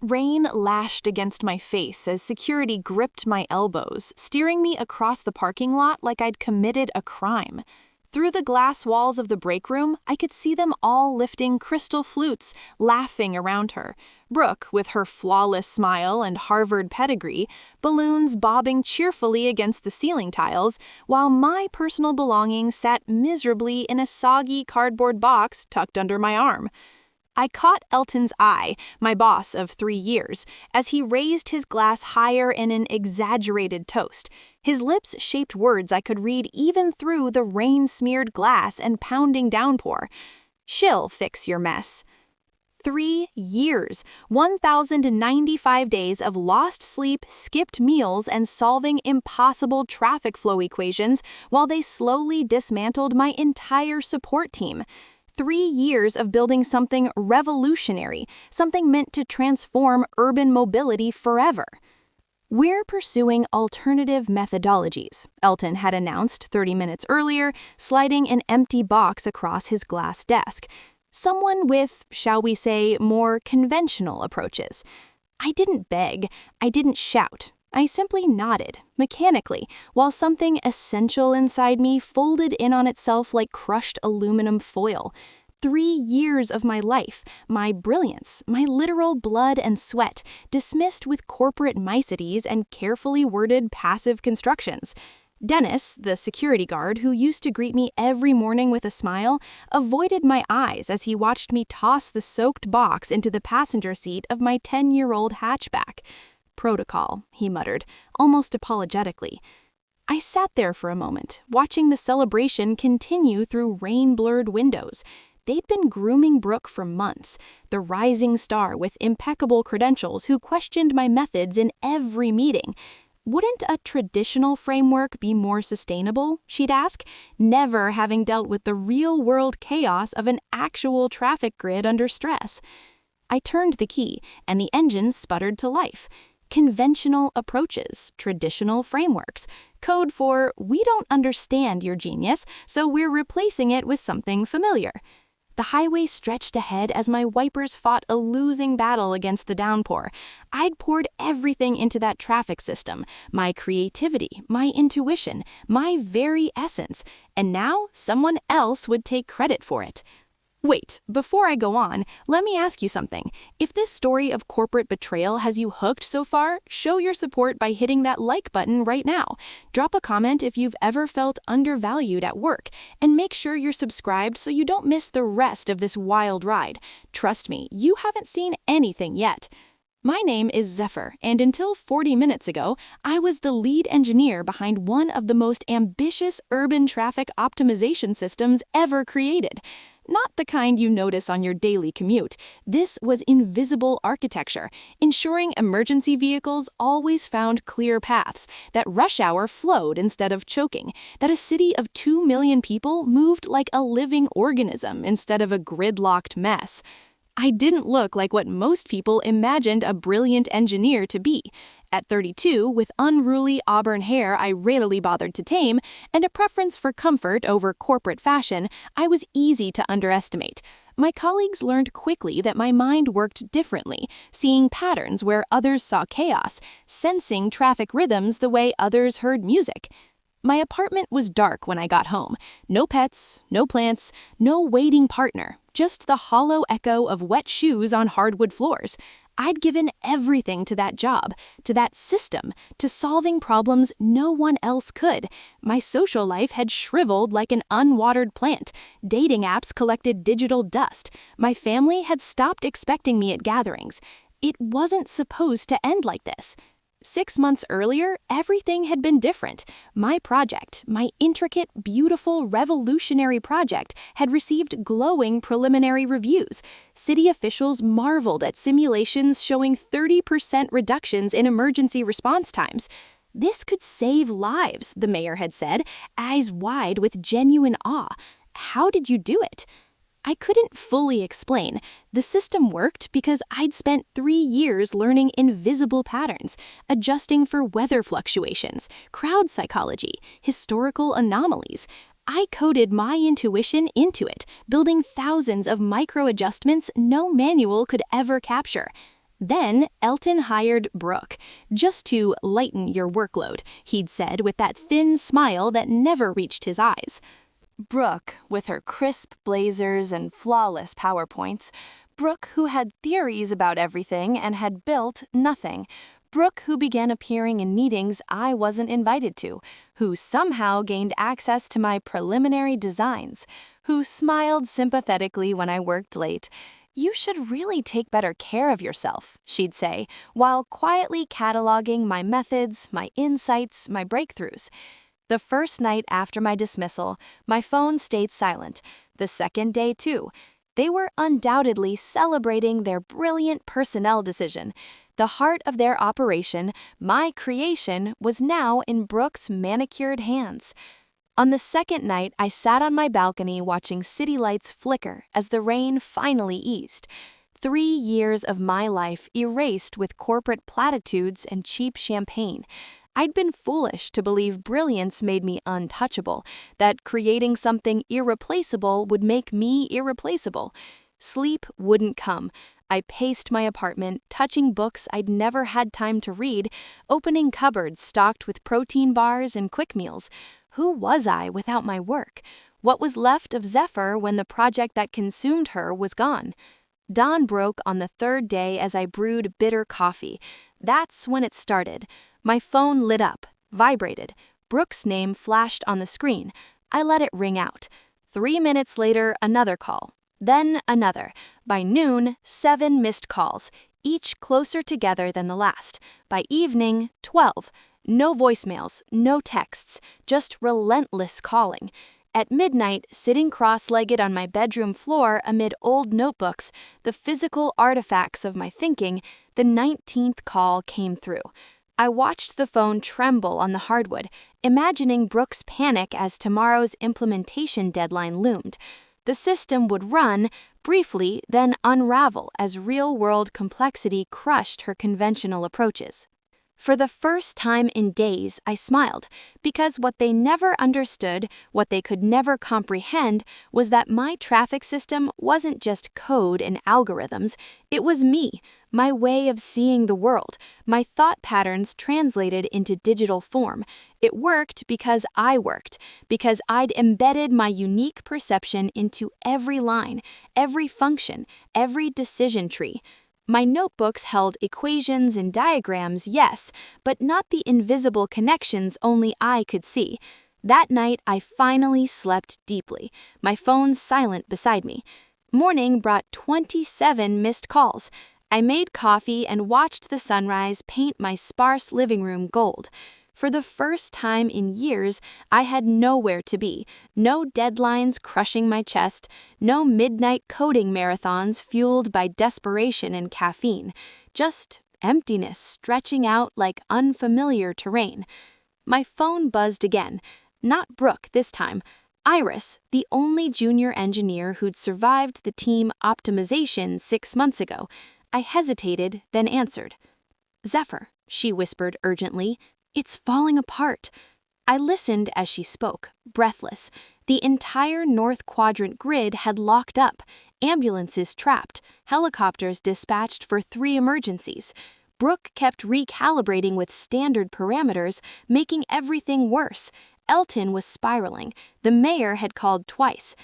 Rain lashed against my face as security gripped my elbows, steering me across the parking lot like I'd committed a crime. Through the glass walls of the break room, I could see them all lifting crystal flutes, laughing around her. Brooke, with her flawless smile and Harvard pedigree, balloons bobbing cheerfully against the ceiling tiles, while my personal belongings sat miserably in a soggy cardboard box tucked under my arm. I caught Elton's eye, my boss of 3 years, as he raised his glass higher in an exaggerated toast. His lips shaped words I could read even through the rain-smeared glass and pounding downpour. "She'll fix your mess." 3 years, 1,095 days of lost sleep, skipped meals, and solving impossible traffic flow equations while they slowly dismantled my entire support team. 3 years of building something revolutionary, something meant to transform urban mobility forever. "We're pursuing alternative methodologies," Elton had announced 30 minutes earlier, sliding an empty box across his glass desk. Someone with, shall we say, more conventional approaches. I didn't beg, I didn't shout. I simply nodded, mechanically, while something essential inside me folded in on itself like crushed aluminum foil. 3 years of my life, my brilliance, my literal blood and sweat, dismissed with corporate niceties and carefully worded passive constructions. Dennis, the security guard who used to greet me every morning with a smile, avoided my eyes as he watched me toss the soaked box into the passenger seat of my 10-year-old hatchback. "Protocol," he muttered, almost apologetically. I sat there for a moment, watching the celebration continue through rain-blurred windows. They'd been grooming Brooke for months, the rising star with impeccable credentials who questioned my methods in every meeting. Wouldn't a traditional framework be more sustainable, she'd ask, never having dealt with the real-world chaos of an actual traffic grid under stress? I turned the key, and the engine sputtered to life. Conventional approaches, traditional frameworks, code for, we don't understand your genius, so we're replacing it with something familiar. The highway stretched ahead as my wipers fought a losing battle against the downpour. I'd poured everything into that traffic system, my creativity, my intuition, my very essence, and now someone else would take credit for it. Wait, before I go on, let me ask you something. If this story of corporate betrayal has you hooked so far, show your support by hitting that like button right now. Drop a comment if you've ever felt undervalued at work, and make sure you're subscribed so you don't miss the rest of this wild ride. Trust me, you haven't seen anything yet. My name is Zephyr, and until 40 minutes ago, I was the lead engineer behind one of the most ambitious urban traffic optimization systems ever created. Not the kind you notice on your daily commute. This was invisible architecture, ensuring emergency vehicles always found clear paths, that rush hour flowed instead of choking, that a city of 2 million people moved like a living organism instead of a gridlocked mess. I didn't look like what most people imagined a brilliant engineer to be. At 32, with unruly auburn hair I rarely bothered to tame, and a preference for comfort over corporate fashion, I was easy to underestimate. My colleagues learned quickly that my mind worked differently, seeing patterns where others saw chaos, sensing traffic rhythms the way others heard music. My apartment was dark when I got home. No pets, no plants, no waiting partner, just the hollow echo of wet shoes on hardwood floors. I'd given everything to that job, to that system, to solving problems no one else could. My social life had shriveled like an unwatered plant. Dating apps collected digital dust. My family had stopped expecting me at gatherings. It wasn't supposed to end like this. 6 months earlier, everything had been different. My project, my intricate, beautiful, revolutionary project, had received glowing preliminary reviews. City officials marveled at simulations showing 30% reductions in emergency response times. This could save lives, the mayor had said, eyes wide with genuine awe. How did you do it? I couldn't fully explain. The system worked because I'd spent 3 years learning invisible patterns, adjusting for weather fluctuations, crowd psychology, historical anomalies. I coded my intuition into it, building thousands of micro adjustments no manual could ever capture. Then Elton hired Brooke, just to lighten your workload, he'd said with that thin smile that never reached his eyes. Brooke, with her crisp blazers and flawless PowerPoints. Brooke, who had theories about everything and had built nothing. Brooke, who began appearing in meetings I wasn't invited to, who somehow gained access to my preliminary designs, who smiled sympathetically when I worked late. "You should really take better care of yourself," she'd say, while quietly cataloging my methods, my insights, my breakthroughs. The first night after my dismissal, my phone stayed silent. The second day, too. They were undoubtedly celebrating their brilliant personnel decision. The heart of their operation, my creation, was now in Brooke's manicured hands. On the second night, I sat on my balcony watching city lights flicker as the rain finally eased. 3 years of my life erased with corporate platitudes and cheap champagne. I'd been foolish to believe brilliance made me untouchable, that creating something irreplaceable would make me irreplaceable. Sleep wouldn't come. I paced my apartment, touching books I'd never had time to read, opening cupboards stocked with protein bars and quick meals. Who was I without my work? What was left of Zephyr when the project that consumed her was gone? Dawn broke on the third day as I brewed bitter coffee. That's when it started. My phone lit up, vibrated. Brooke's name flashed on the screen. I let it ring out. 3 minutes later, another call. Then another. By noon, 7 missed calls, each closer together than the last. By evening, 12. No voicemails, no texts, just relentless calling. At midnight, sitting cross-legged on my bedroom floor amid old notebooks, the physical artifacts of my thinking, the 19th call came through. I watched the phone tremble on the hardwood, imagining Brooke's panic as tomorrow's implementation deadline loomed. The system would run, briefly, then unravel as real-world complexity crushed her conventional approaches. For the first time in days, I smiled, because what they never understood, what they could never comprehend, was that my traffic system wasn't just code and algorithms, it was me, my way of seeing the world, my thought patterns translated into digital form. It worked because I worked, because I'd embedded my unique perception into every line, every function, every decision tree. My notebooks held equations and diagrams, yes, but not the invisible connections only I could see. That night, I finally slept deeply, my phone silent beside me. Morning brought 27 missed calls. I made coffee and watched the sunrise paint my sparse living room gold. For the first time in years, I had nowhere to be, no deadlines crushing my chest, no midnight coding marathons fueled by desperation and caffeine, just emptiness stretching out like unfamiliar terrain. My phone buzzed again, not Brooke this time. Iris, the only junior engineer who'd survived the team optimization 6 months ago. I hesitated, then answered. "Zephyr," she whispered urgently. "It's falling apart." I listened as she spoke, breathless. The entire North Quadrant grid had locked up, ambulances trapped, helicopters dispatched for 3 emergencies. Brooke kept recalibrating with standard parameters, making everything worse. Elton was spiraling. The mayor had called twice.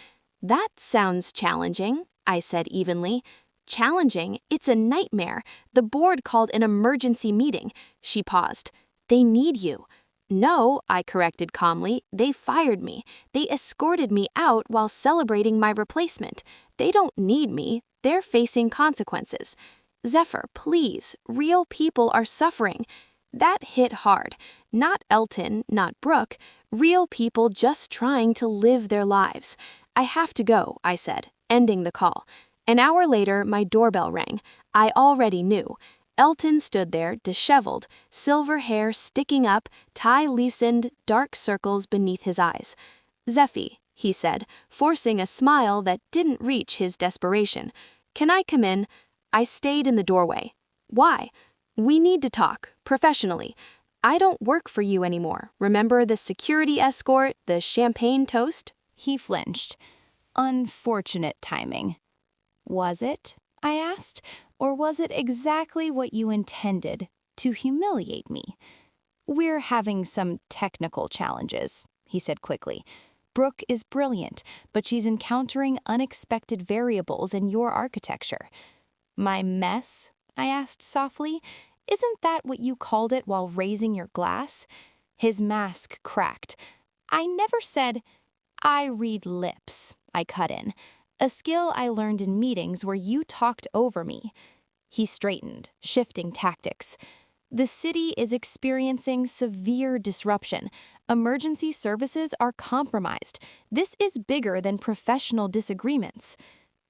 "That sounds challenging," I said evenly. "Challenging? It's a nightmare. The board called an emergency meeting." She paused. "They need you." "No," I corrected calmly. "They fired me. They escorted me out while celebrating my replacement. They don't need me. They're facing consequences." "Zephyr, please. Real people are suffering." That hit hard. Not Elton, not Brooke. Real people just trying to live their lives. "I have to go," I said, ending the call. An hour later, my doorbell rang. I already knew. Elton stood there, disheveled, silver hair sticking up, tie loosened, dark circles beneath his eyes. "Zeffie," he said, forcing a smile that didn't reach his desperation. "Can I come in?" I stayed in the doorway. "Why?" "We need to talk, professionally. I don't work for you anymore. Remember the security escort, the champagne toast?" He flinched. "Unfortunate timing." "Was it?" I asked. Or was it exactly what you intended, to humiliate me? We're having some technical challenges, he said quickly. Brooke is brilliant, but she's encountering unexpected variables in your architecture. My mess? I asked softly. Isn't that what you called it while raising your glass? His mask cracked. I never said, I read lips, I cut in. A skill I learned in meetings where you talked over me. He straightened, shifting tactics. The city is experiencing severe disruption. Emergency services are compromised. This is bigger than professional disagreements.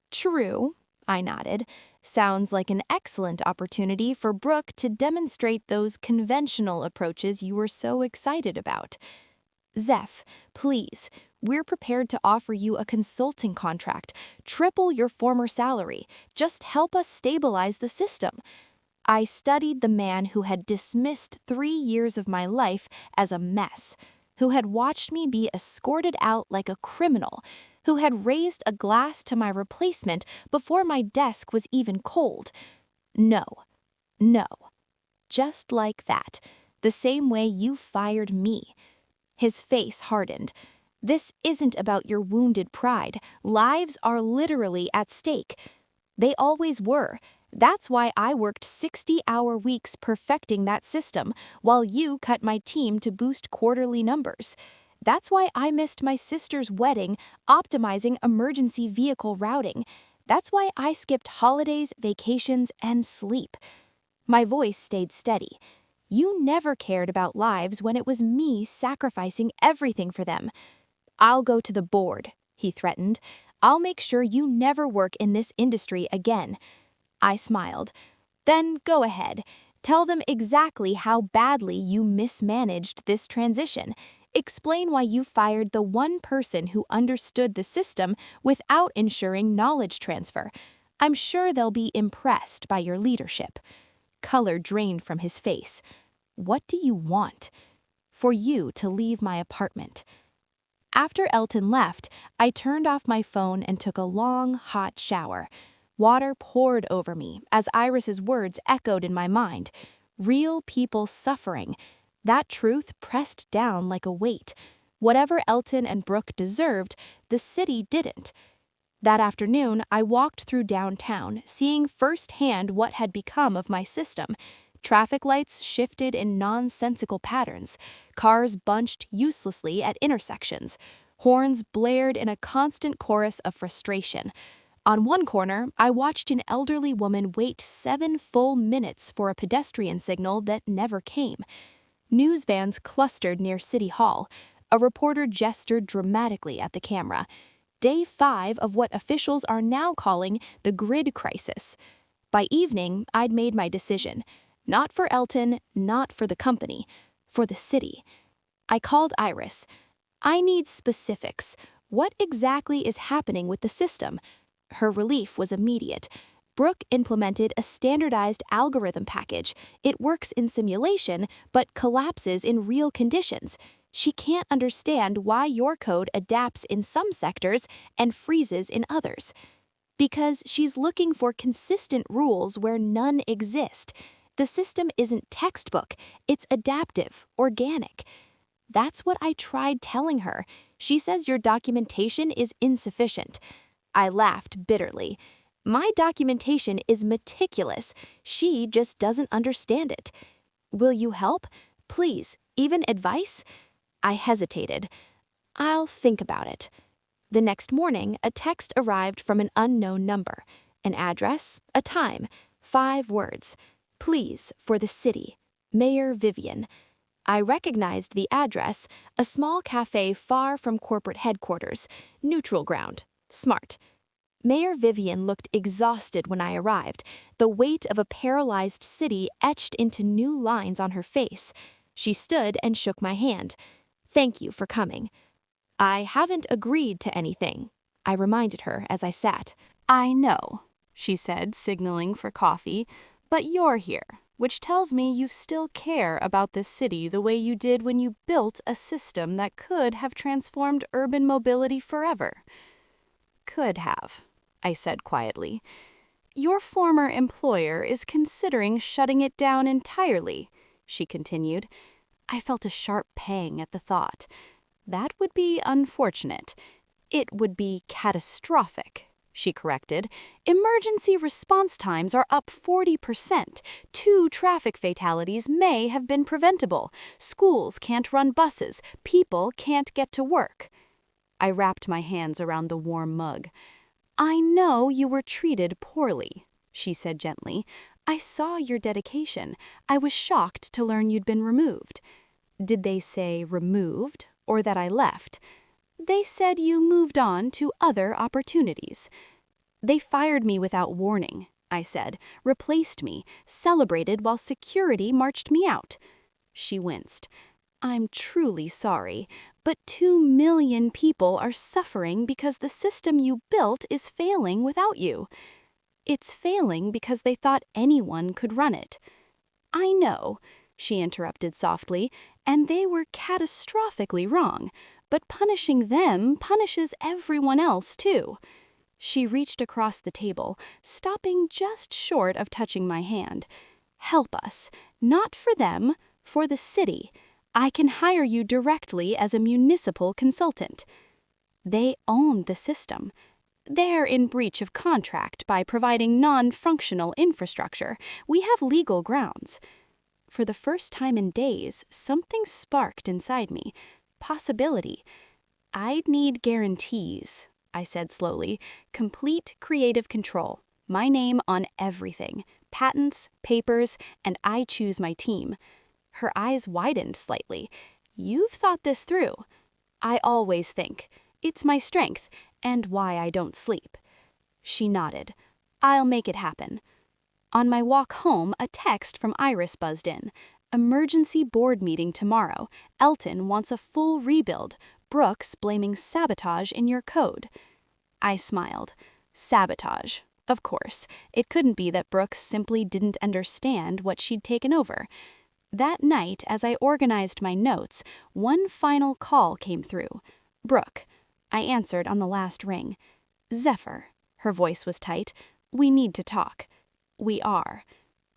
True, I nodded. Sounds like an excellent opportunity for Brooke to demonstrate those conventional approaches you were so excited about. Zeph, please, we're prepared to offer you a consulting contract, triple your former salary. Just help us stabilize the system. I studied the man who had dismissed 3 years of my life as a mess, who had watched me be escorted out like a criminal, who had raised a glass to my replacement before my desk was even cold. No, no. Just like that, the same way you fired me. His face hardened. This isn't about your wounded pride. Lives are literally at stake. They always were. That's why I worked 60-hour weeks perfecting that system, while you cut my team to boost quarterly numbers. That's why I missed my sister's wedding optimizing emergency vehicle routing. That's why I skipped holidays, vacations, and sleep. My voice stayed steady. You never cared about lives when it was me sacrificing everything for them. I'll go to the board, he threatened. I'll make sure you never work in this industry again. I smiled. Then go ahead. Tell them exactly how badly you mismanaged this transition. Explain why you fired the one person who understood the system without ensuring knowledge transfer. I'm sure they'll be impressed by your leadership. Color drained from his face. What do you want? For you to leave my apartment. After Elton left, I turned off my phone and took a long, hot shower. Water poured over me as Iris's words echoed in my mind. Real people suffering. That truth pressed down like a weight. Whatever Elton and Brooke deserved, the city didn't. That afternoon, I walked through downtown, seeing firsthand what had become of my system. Traffic lights shifted in nonsensical patterns. Cars bunched uselessly at intersections. Horns blared in a constant chorus of frustration. On one corner, I watched an elderly woman wait 7 full minutes for a pedestrian signal that never came. News vans clustered near City Hall. A reporter gestured dramatically at the camera. Day 5 of what officials are now calling the grid crisis. By evening, I'd made my decision. Not for Elton, not for the company, for the city. I called Iris. I need specifics. What exactly is happening with the system? Her relief was immediate. Brooke implemented a standardized algorithm package. It works in simulation, but collapses in real conditions. She can't understand why your code adapts in some sectors and freezes in others. Because she's looking for consistent rules where none exist. The system isn't textbook, it's adaptive, organic. That's what I tried telling her. She says your documentation is insufficient. I laughed bitterly. My documentation is meticulous. She just doesn't understand it. Will you help? Please, even advice? I hesitated. I'll think about it. The next morning, a text arrived from an unknown number. An address, a time, 5 words. Please, for the city. Mayor Vivian. I recognized the address, a small cafe far from corporate headquarters. Neutral ground. Smart. Mayor Vivian looked exhausted when I arrived, the weight of a paralyzed city etched into new lines on her face. She stood and shook my hand. Thank you for coming. I haven't agreed to anything, I reminded her as I sat. I know, she said, signaling for coffee, but you're here, which tells me you still care about this city the way you did when you built a system that could have transformed urban mobility forever. Could have, I said quietly. Your former employer is considering shutting it down entirely, she continued. I felt a sharp pang at the thought. That would be unfortunate. It would be catastrophic, she corrected. Emergency response times are up 40%. 2 traffic fatalities may have been preventable. Schools can't run buses. People can't get to work. I wrapped my hands around the warm mug. I know you were treated poorly, she said gently. I saw your dedication. I was shocked to learn you'd been removed. Did they say removed, or that I left? They said you moved on to other opportunities. They fired me without warning, I said, replaced me, celebrated while security marched me out. She winced. I'm truly sorry, but 2 million people are suffering because the system you built is failing without you. It's failing because they thought anyone could run it. I know, she interrupted softly, and they were catastrophically wrong, but punishing them punishes everyone else too. She reached across the table, stopping just short of touching my hand. Help us, not for them, for the city. I can hire you directly as a municipal consultant. They own the system. They're in breach of contract by providing non-functional infrastructure. We have legal grounds. For the first time in days, something sparked inside me. Possibility. I'd need guarantees, I said slowly. Complete creative control. My name on everything. Patents, papers, and I choose my team. Her eyes widened slightly. You've thought this through. I always think. It's my strength, and why I don't sleep. She nodded. I'll make it happen. On my walk home, a text from Iris buzzed in. Emergency board meeting tomorrow. Elton wants a full rebuild. Brooks blaming sabotage in your code. I smiled. Sabotage. Of course. It couldn't be that Brooks simply didn't understand what she'd taken over. That night, as I organized my notes, one final call came through. Brooke. I answered on the last ring. Zephyr. Her voice was tight. We need to talk. We are.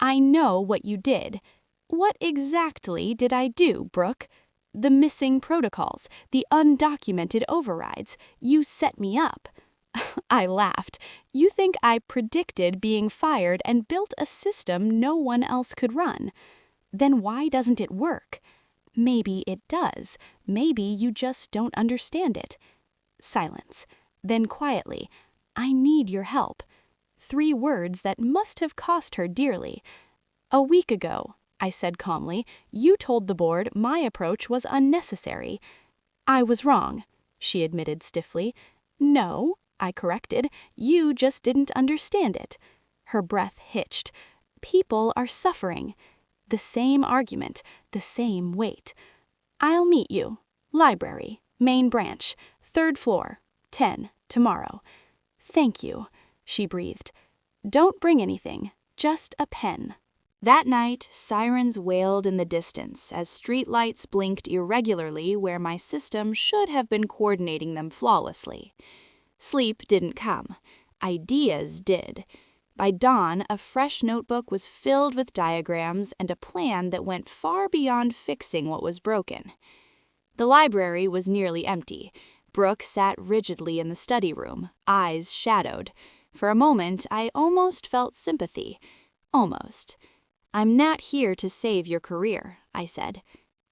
I know what you did. What exactly did I do, Brooke? The missing protocols, the undocumented overrides. You set me up. I laughed. You think I predicted being fired and built a system no one else could run? Then why doesn't it work? Maybe it does. Maybe you just don't understand it. Silence. Then quietly, I need your help. 3 words that must have cost her dearly. A week ago, I said calmly, you told the board my approach was unnecessary. I was wrong, she admitted stiffly. No, I corrected, you just didn't understand it. Her breath hitched. People are suffering. The same argument, the same weight. I'll meet you. Library, main branch, 3rd floor, 10, tomorrow. Thank you, she breathed. Don't bring anything, just a pen. That night, sirens wailed in the distance as streetlights blinked irregularly where my system should have been coordinating them flawlessly. Sleep didn't come. Ideas did. By dawn, a fresh notebook was filled with diagrams and a plan that went far beyond fixing what was broken. The library was nearly empty. Brooke sat rigidly in the study room, eyes shadowed. For a moment, I almost felt sympathy. Almost. I'm not here to save your career, I said.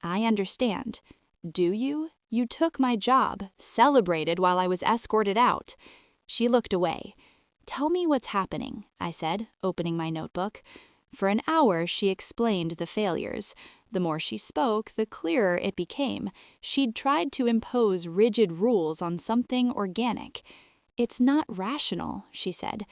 I understand. Do you? You took my job, celebrated while I was escorted out. She looked away. Tell me what's happening, I said, opening my notebook. For an hour, she explained the failures. The more she spoke, the clearer it became. She'd tried to impose rigid rules on something organic. It's not rational, she said.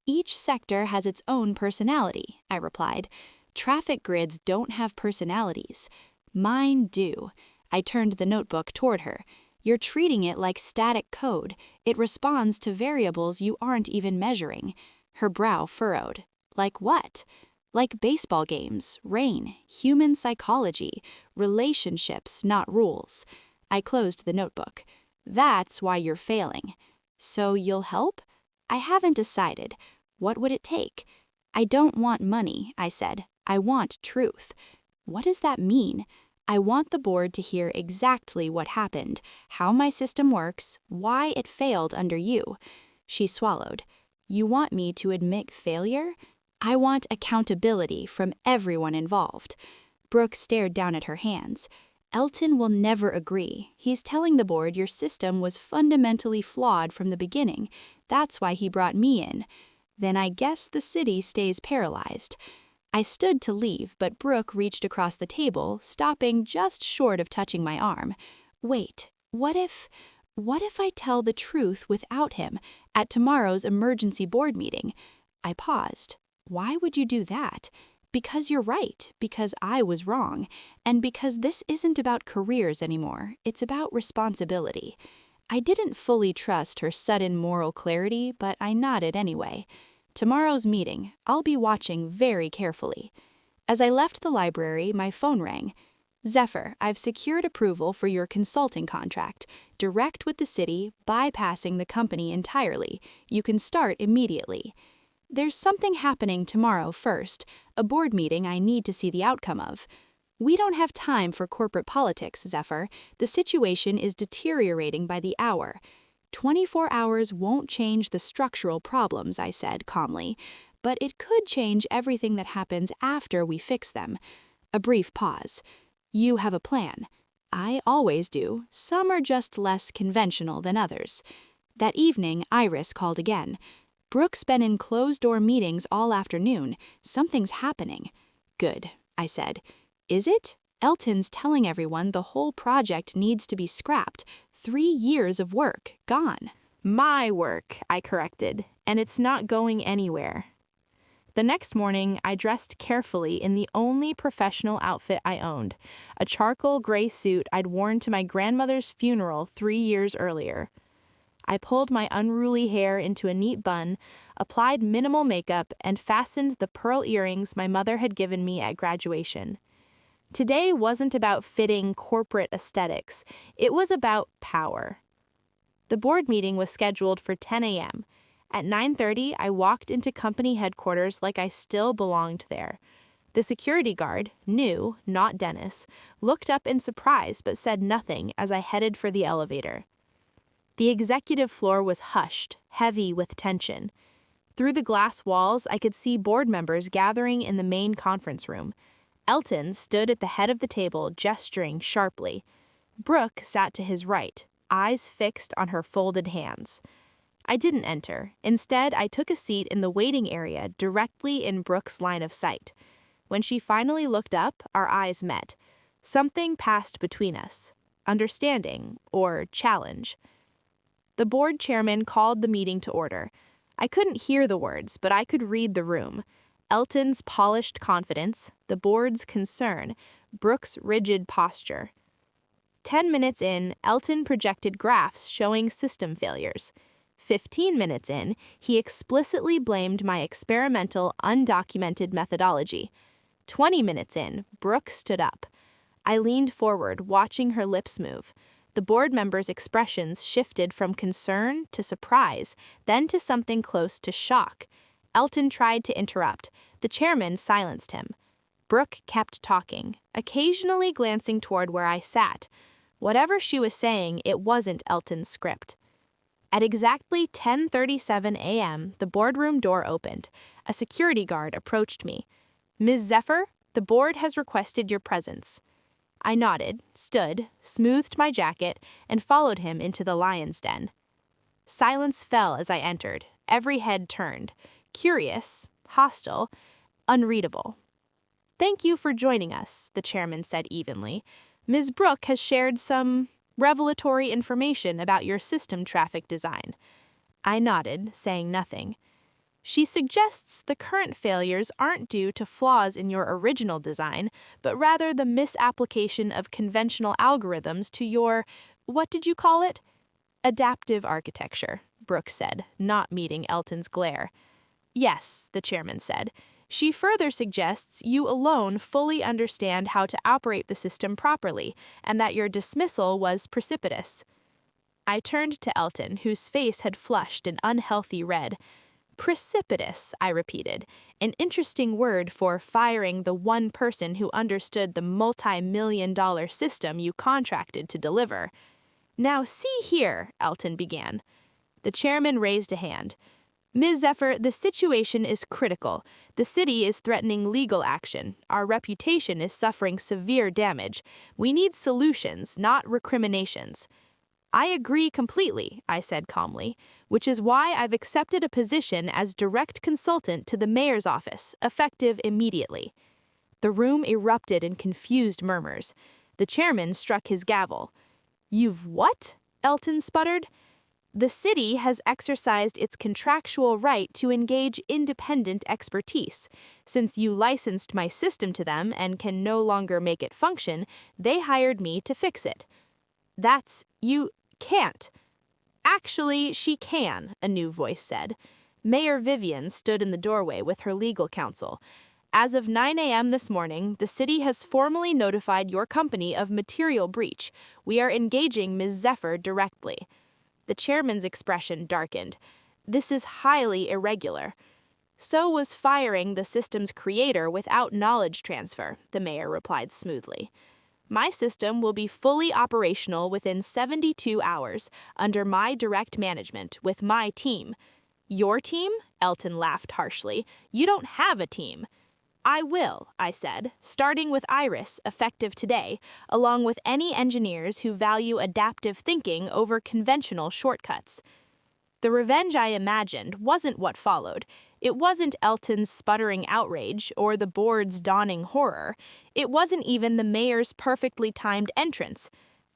Each sector has its own personality, I replied. Traffic grids don't have personalities. Mine do. I turned the notebook toward her. You're treating it like static code. It responds to variables you aren't even measuring. Her brow furrowed. Like what? Like baseball games, rain, human psychology, relationships, not rules. I closed the notebook. That's why you're failing. So you'll help? I haven't decided. What would it take? I don't want money, I said. I want truth. What does that mean? I want the board to hear exactly what happened, how my system works, why it failed under you. She swallowed. You want me to admit failure? I want accountability from everyone involved. Brooke stared down at her hands. Elton will never agree. He's telling the board your system was fundamentally flawed from the beginning. That's why he brought me in. Then I guess the city stays paralyzed. I stood to leave, but Brooke reached across the table, stopping just short of touching my arm. Wait, what if I tell the truth without him at tomorrow's emergency board meeting? I paused. Why would you do that? Because you're right, because I was wrong, and because this isn't about careers anymore, it's about responsibility. I didn't fully trust her sudden moral clarity, but I nodded anyway. Tomorrow's meeting, I'll be watching very carefully. As I left the library, my phone rang. Zephyr, I've secured approval for your consulting contract. Direct with the city, bypassing the company entirely. You can start immediately. There's something happening tomorrow first, a board meeting I need to see the outcome of. We don't have time for corporate politics, Zephyr. The situation is deteriorating by the hour. 24 hours won't change the structural problems, I said calmly, but it could change everything that happens after we fix them. A brief pause. You have a plan. I always do. Some are just less conventional than others. That evening, Iris called again. Brooke's been in closed-door meetings all afternoon. Something's happening. Good, I said. Is it? Elton's telling everyone the whole project needs to be scrapped. 3 years of work, gone. My work, I corrected, and it's not going anywhere. The next morning, I dressed carefully in the only professional outfit I owned, a charcoal gray suit I'd worn to my grandmother's funeral 3 years earlier. I pulled my unruly hair into a neat bun, applied minimal makeup, and fastened the pearl earrings my mother had given me at graduation. Today wasn't about fitting corporate aesthetics, it was about power. The board meeting was scheduled for 10 a.m. At 9:30, I walked into company headquarters like I still belonged there. The security guard, new, not Dennis, looked up in surprise but said nothing as I headed for the elevator. The executive floor was hushed, heavy with tension. Through the glass walls, I could see board members gathering in the main conference room. Elton stood at the head of the table, gesturing sharply. Brooke sat to his right, eyes fixed on her folded hands. I didn't enter. Instead, I took a seat in the waiting area directly in Brooke's line of sight. When she finally looked up, our eyes met. Something passed between us. Understanding, or challenge. The board chairman called the meeting to order. I couldn't hear the words, but I could read the room. Elton's polished confidence, the board's concern, Brooke's rigid posture. 10 minutes in, Elton projected graphs showing system failures. 15 minutes in, he explicitly blamed my experimental, undocumented methodology. 20 minutes in, Brooke stood up. I leaned forward, watching her lips move. The board members' expressions shifted from concern to surprise, then to something close to shock. Elton tried to interrupt. The chairman silenced him. Brooke kept talking, occasionally glancing toward where I sat. Whatever she was saying, it wasn't Elton's script. At exactly 10:37 a.m., the boardroom door opened. A security guard approached me. Ms. Zephyr, the board has requested your presence. I nodded, stood, smoothed my jacket, and followed him into the lion's den. Silence fell as I entered. Every head turned. Curious, hostile, unreadable. Thank you for joining us, the chairman said evenly. Ms. Brooke has shared some revelatory information about your system traffic design. I nodded, saying nothing. She suggests the current failures aren't due to flaws in your original design, but rather the misapplication of conventional algorithms to your, what did you call it? Adaptive architecture, Brooke said, not meeting Elton's glare. Yes, the chairman said. She further suggests you alone fully understand how to operate the system properly, and that your dismissal was precipitous. I turned to Elton, whose face had flushed an unhealthy red. Precipitous, I repeated, an interesting word for firing the one person who understood the multi-million-dollar system you contracted to deliver. Now see here, Elton began. The chairman raised a hand. Ms. Zephyr, the situation is critical. The city is threatening legal action. Our reputation is suffering severe damage. We need solutions, not recriminations. I agree completely, I said calmly, which is why I've accepted a position as direct consultant to the mayor's office, effective immediately. The room erupted in confused murmurs. The chairman struck his gavel. You've what? Elton sputtered. The city has exercised its contractual right to engage independent expertise. Since you licensed my system to them and can no longer make it function, they hired me to fix it. You can't. Actually, she can, a new voice said. Mayor Vivian stood in the doorway with her legal counsel. As of 9 a.m. this morning, the city has formally notified your company of material breach. We are engaging Ms. Zephyr directly. The chairman's expression darkened. This is highly irregular. So was firing the system's creator without knowledge transfer, the mayor replied smoothly. My system will be fully operational within 72 hours, under my direct management, with my team. Your team? Elton laughed harshly. You don't have a team. I will, I said, starting with Iris, effective today, along with any engineers who value adaptive thinking over conventional shortcuts. The revenge I imagined wasn't what followed. It wasn't Elton's sputtering outrage or the board's dawning horror. It wasn't even the mayor's perfectly timed entrance.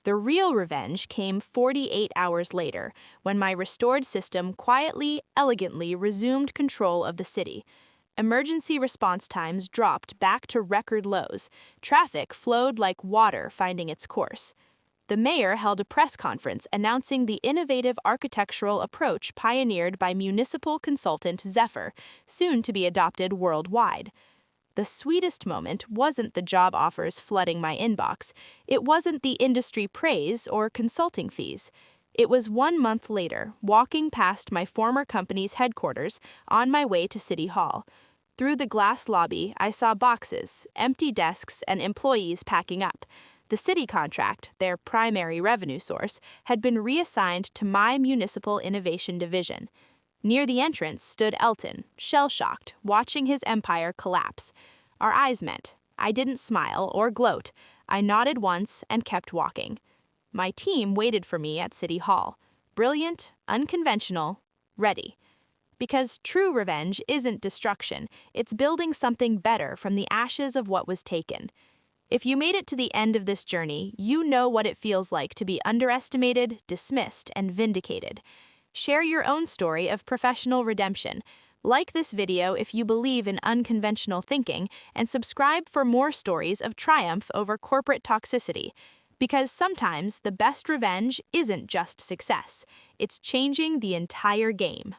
The real revenge came 48 hours later, when my restored system quietly, elegantly resumed control of the city. Emergency response times dropped back to record lows. Traffic flowed like water finding its course. The mayor held a press conference announcing the innovative architectural approach pioneered by municipal consultant Zephyr, soon to be adopted worldwide. The sweetest moment wasn't the job offers flooding my inbox. It wasn't the industry praise or consulting fees. It was 1 month later, walking past my former company's headquarters on my way to City Hall. Through the glass lobby, I saw boxes, empty desks, and employees packing up. The city contract, their primary revenue source, had been reassigned to my municipal innovation division. Near the entrance stood Elton, shell-shocked, watching his empire collapse. Our eyes met. I didn't smile or gloat. I nodded once and kept walking. My team waited for me at City Hall. Brilliant, unconventional, ready. Because true revenge isn't destruction, it's building something better from the ashes of what was taken. If you made it to the end of this journey, you know what it feels like to be underestimated, dismissed, and vindicated. Share your own story of professional redemption. Like this video if you believe in unconventional thinking, and subscribe for more stories of triumph over corporate toxicity. Because sometimes the best revenge isn't just success, it's changing the entire game.